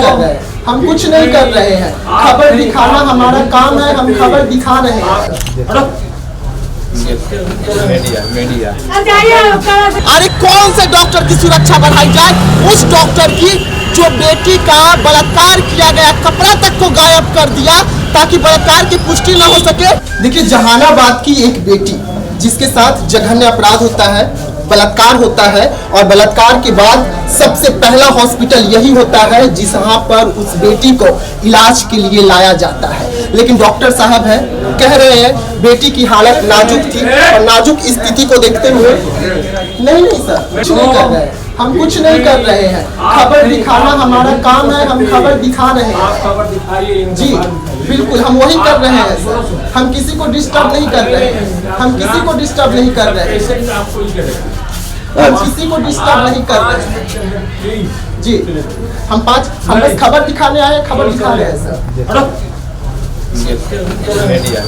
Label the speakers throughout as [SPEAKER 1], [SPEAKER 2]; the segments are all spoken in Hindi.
[SPEAKER 1] कर रहे हैं, हम कुछ नहीं कर रहे हैं। खबर दिखाना हमारा काम है, हम खबर दिखा रहे हैं।
[SPEAKER 2] मीडिया
[SPEAKER 1] अरे कौन से डॉक्टर की सुरक्षा बढ़ाई जाए? उस डॉक्टर की जो बेटी का बलात्कार किया गया, कपड़ा तक को गायब कर दिया ताकि बलात्कार की पुष्टि न हो सके। देखिए, जहानाबाद की एक बेटी जिसके साथ जघन्य अपराध होता है, बलात्कार होता है, और बलात्कार के बाद सबसे पहला हॉस्पिटल यही होता है जहां पर उस बेटी को इलाज के लिए लाया जाता है। लेकिन डॉक्टर साहब हैं, कह रहे हैं बेटी की हालत नाजुक थी, और नाजुक स्थिति को देखते हुए नहीं सर, कुछ नहीं कर रहे हैं, हम कुछ नहीं कर रहे हैं। खबर दिखाना हमारा काम है, हम खबर दिखा रहे हैं। जी बिल्कुल, हम वही कर रहे हैं सर, हम किसी को डिस्टर्ब नहीं कर रहे हैं, हम किसी को डिस्टर्ब नहीं कर रहे हैं, हम किसी को डिस्टर्ब नहीं कर रहे हैं। जी हम बस खबर दिखाने आए, खबर दिखा रहे हैं सर।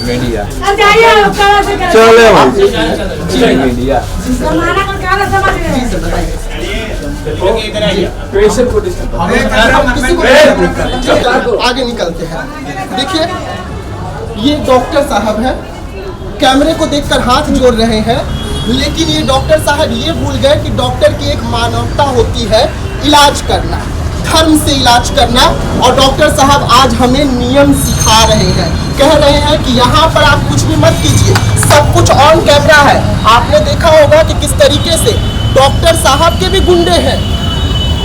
[SPEAKER 2] मीडिया
[SPEAKER 1] आगे निकलते हैं। देखिए, ये डॉक्टर साहब हैं, कैमरे को देखकर हाथ जोड़ रहे हैं, लेकिन ये डॉक्टर साहब ये भूल गए कि डॉक्टर की एक मानवता होती है, इलाज करना, धर्म से इलाज करना। और डॉक्टर साहब आज हमें नियम सिखा रहे हैं, कह रहे हैं कि यहाँ पर आप कुछ भी मत कीजिए, सब कुछ ऑन कैमरा है। आपने देखा होगा कि किस तरीके से डॉक्टर साहब के भी गुंडे हैं,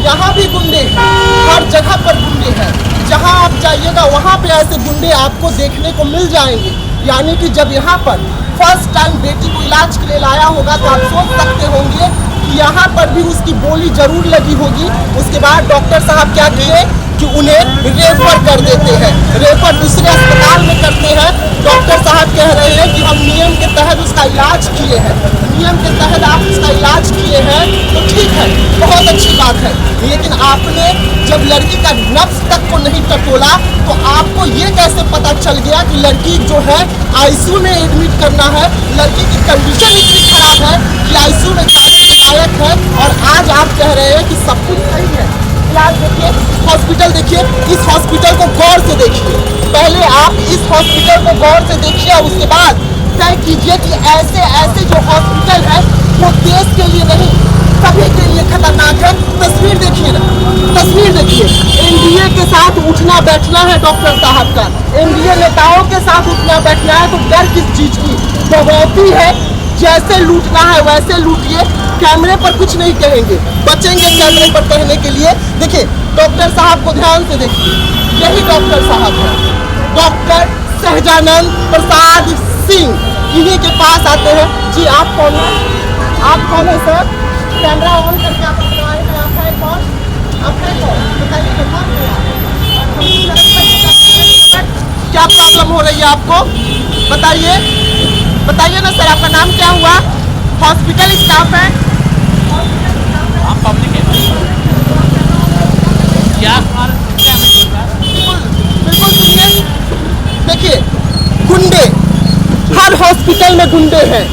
[SPEAKER 1] यहाँ भी गुंडे हैं, हर जगह पर गुंडे हैं। जहाँ आप जाइएगा वहाँ पे ऐसे गुंडे आपको देखने को मिल जाएंगे। यानी कि जब यहाँ पर फर्स्ट टाइम बेटी को इलाज के लिए लाया होगा तो आप सोच सकते होंगे कि यहाँ पर भी उसकी बोली जरूर लगी होगी। उसके बाद डॉक्टर साहब क्या किए कि उन्हें रेफर कर देते हैं, रेफर दूसरे अस्पताल में करते हैं। डॉक्टर साहब कह रहे हैं कि हम नियम के तहत उसका इलाज किए हैं, नियम के तहत आप उसका इलाज किए हैं तो ठीक है, बहुत अच्छी बात है। लेकिन आपने जब लड़की का नफ्स तक को नहीं टटोला तो आपको ये कैसे पता चल गया कि लड़की जो है आईसीयू में एडमिट करना है, लड़की की कंडीशन इतनी खराब है कि आईसीयू में जाने के लायक है, और आज आप कह रहे हैं कि सब कुछ सही है। इलाज देखिए, हॉस्पिटल देखिए, इस हॉस्पिटल को गौर से देखिए, पहले आप इस हॉस्पिटल को गौर से देखिए और उसके बाद तय कीजिए कि ऐसे ऐसे जो हॉस्पिटल है वो देश के लिए नहीं, सभी के लिए खतरनाक है। तस्वीर देखिए ना, तस्वीर देखिए, एनडीए के साथ उठना बैठना है डॉक्टर साहब का, एनडीए नेताओं के साथ उठना बैठना है, तो डर किस चीज की? दबाती है, जैसे लूटना है वैसे लूटिए, कैमरे पर कुछ नहीं कहेंगे, बचेंगे कैमरे पर कहने के लिए। देखिए डॉक्टर साहब को ध्यान से देखिए, यही डॉक्टर साहब है, डॉक्टर सहजानंद प्रसाद सिंह, इन्हीं के पास आते हैं। जी आप कौन हैं? आप कौन है सर? कैमरा ऑन करके आप अपना आए हैं, आप है कौन? आप है कौन? बताइए कौन है आप? क्या प्रॉब्लम हो रही है आपको? बताइए, बताइए ना सर, आपका नाम क्या हुआ? हॉस्पिटल स्टाफ है,
[SPEAKER 2] आप पब्लिक है क्या?
[SPEAKER 1] बिल्कुल बिल्कुल सुनिए। देखिए, गुंडे हर हॉस्पिटल में गुंडे हैं,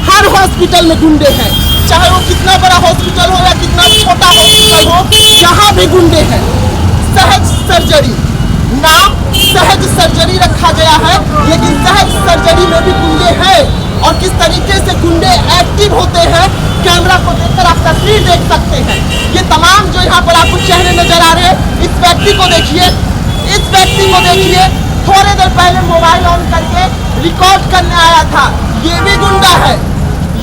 [SPEAKER 1] हर हॉस्पिटल में गुंडे हैं, चाहे वो कितना बड़ा हॉस्पिटल हो या कितना छोटा हॉस्पिटल हो, जहाँ भी गुंडे हैं। सहज सर्जरी, नाम सहज सर्जरी रखा गया है, लेकिन सहज सर्जरी में भी गुंडे हैं। और किस तरीके से गुंडे एक्टिव होते हैं, कैमरा को देखकर आप तस्वीर देख सकते हैं। ये तमाम जो यहाँ पर आपको चेहरे नजर आ रहे हैं, इस व्यक्ति को देखिए, इस व्यक्ति को देखिए, थोड़ी देर पहले मोबाइल ऑन करके रिकॉर्ड करने आया था। ये भी गुंडा है,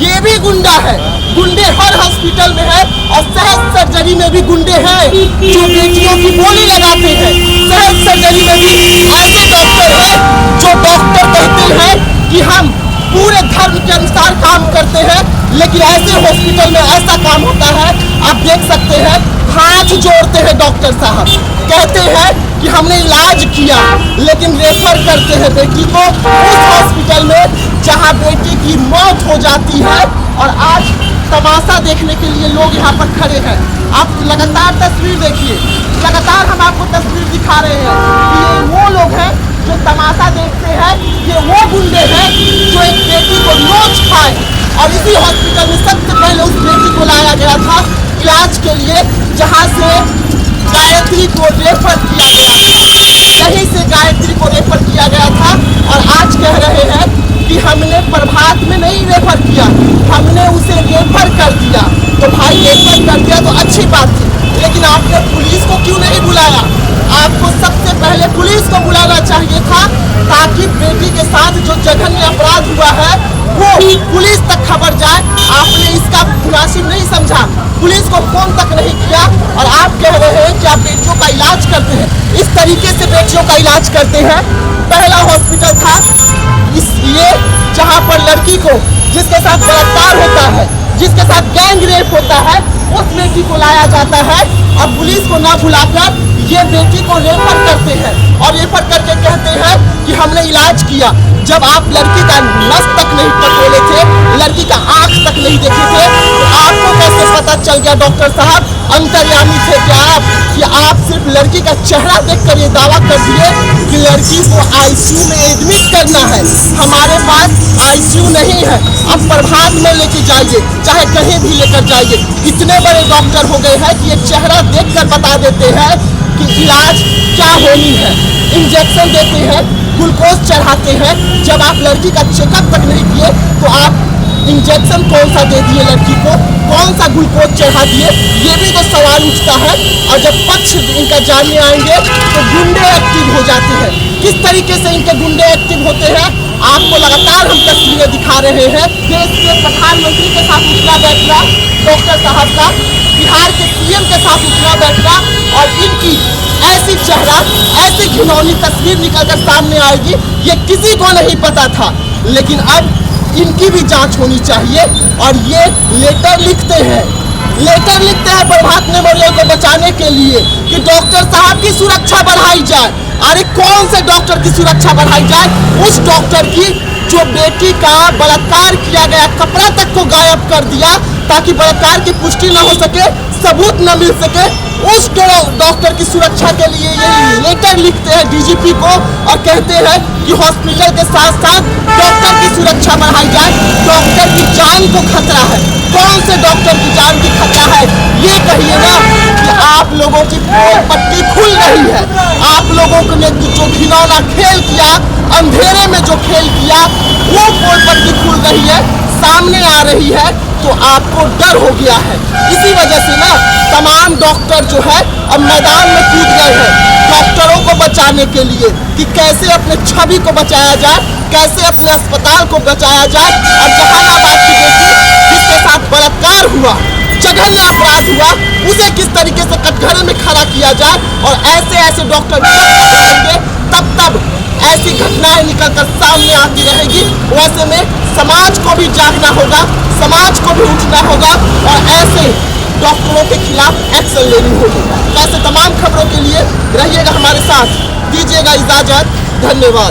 [SPEAKER 1] ये भी गुंडा है। गुंडे हर हॉस्पिटल में है, और सहज सर्जरी में भी गुंडे हैं जो बेटियों की बोली लगाते हैं। सहज सर्जरी में भी ऐसे डॉक्टर हैं जो डॉक्टर कहते हैं कि हम पूरे धर्म के अनुसार काम करते हैं, लेकिन ऐसे हॉस्पिटल में ऐसा काम होता है। आप देख सकते हैं, हाथ जोड़ते हैं डॉक्टर साहब, कहते हैं कि हमने इलाज किया, लेकिन रेफर करते हैं बेटी को उस हॉस्पिटल में जहां बेटी की मौत हो जाती है। और आज तमाशा देखने के लिए लोग यहाँ पर खड़े हैं। आप लगातार तस्वीर देखिए, लगातार हम आपको तस्वीर दिखा रहे हैं कि ये वो लोग हैं जो तमाशा देखते हैं, ये वो गुंडे हैं जो एक बेटी को नोच खाए। और इसी हॉस्पिटल में सबसे पहले उस बेटी को लाया गया था इलाज के लिए, जहाँ से गायत्री को रेफर किया प्रभात में नहीं रेफर किया, हमने उसे रेफर कर दिया। तो भाई रेफर कर दिया तो अच्छी बात थी, लेकिन आपने पुलिस को क्यों नहीं बुलाया? आपको सबसे पहले पुलिस को बुलाना चाहिए था, ताकि बेटी के साथ जो जघन्य अपराध हुआ है वो पुलिस तक खबर जाए। आपने इसका मुनासिब नहीं समझा, पुलिस को फोन तक नहीं किया, और आप कह रहे हैं कि आप बेटियों का इलाज करते हैं। इस तरीके से बेटियों का इलाज करते हैं। पहला हॉस्पिटल था इसलिए जहां पर लड़की को जिसके साथ बलात्कार होता है, जिसके साथ गैंग रेप होता है, उस बेटी को लाया जाता है, और पुलिस को ना बुलाकर ये बेटी को रेफर करते हैं, और रेफर करके कहते हैं कि हमने इलाज किया। जब आप लड़की का नस तक नहीं पकड़े थे, लड़की का आंख तक नहीं देखे थे, तो आपको कैसे पता चल गया डॉक्टर साहब? अंतर्यामी थे क्या आप कि आप सिर्फ लड़की का चेहरा देखकर ये दावा कर दिए कि लड़की को आईसीयू में एडमिट करना है? हमारे पास आईसीयू नहीं है, अब प्रभात में लेके जाइए, चाहे कहीं भी लेकर जाइए। इतने बड़े डॉक्टर हो गए हैं कि ये चेहरा देखकर बता देते हैं कि इलाज क्या होनी है। इंजेक्शन देते हैं, ग्लूकोज चढ़ाते हैं। जब आप लड़की का चेकअप तक नहीं किए तो आप इंजेक्शन कौन सा दे दिए लड़की को, कौन सा ग्लूकोज चढ़ा दिए, ये भी तो सवाल उठता है। और जब पक्ष इनका जानने आएंगे तो गुंडे एक्टिव हो जाते हैं। किस तरीके से इनके गुंडे एक्टिव होते हैं आपको लगातार हम तस्वीरें दिखा रहे हैं। देश के प्रधानमंत्री के साथ उठना बैठना डॉक्टर साहब का, बिहार के सीएम के साथ उठना बैठना, और इनकी ऐसी चेहरा, ऐसी घिनौनी तस्वीर निकलकर सामने आएगी, ये किसी को नहीं पता था। लेकिन अब इनकी भी जांच होनी चाहिए, और ये लेटर लिखते हैं प्रभात मेमोरियल को बचाने के लिए कि डॉक्टर साहब की सुरक्षा बढ़ाई जाए। अरे कौन से डॉक्टर की सुरक्षा बढ़ाई जाए? उस डॉक्टर की जो बेटी का बलात्कार किया गया कपड़ा तक को गायब कर दिया ताकि बलात्कार की पुष्टि न हो सके, सबूत न मिल सके। उस डॉक्टर की सुरक्षा के लिए ये लेटर लिखते हैं डीजीपी को, और कहते हैं कि हॉस्पिटल के साथ साथ डॉक्टर की सुरक्षा बढ़ाई जाए। डॉक्टर की जान को खतरा है। कौन से डॉक्टर की जान की खतरा है? ये कहिए ना कि आप लोगों की पोल पट्टी खुल रही है। आप लोगों ने जो घिनौना खेल किया, अंधेरे में जो खेल किया, वो पोल पट्टी खुल रही है, सामने आ रही है, तो आपको डर हो गया है। इसी वजह से ना तमाम डॉक्टर जो है अब मैदान में कूद गए हैं डॉक्टरों को बचाने के लिए कि कैसे अपने छवि को बचाया जाए, कैसे अपने अस्पताल को बचाया जाए। और जहानाबाद की बेटी जिसके साथ बलात्कार हुआ, जघन्य अपराध हुआ, उसे किस तरीके से कटघरे में खड़ा किया जाए, और ऐसे डॉक्टर रहेंगे तब ऐसी घटनाएं निकलकर सामने आती रहेगी। वैसे में समाज को भी जागना होगा, समाज को भी उठना होगा, और ऐसे डॉक्टरों के खिलाफ एक्शन लेनी होगी। ऐसे तमाम खबरों के लिए रहिएगा हमारे साथ, दीजिएगा इजाजत। धन्यवाद।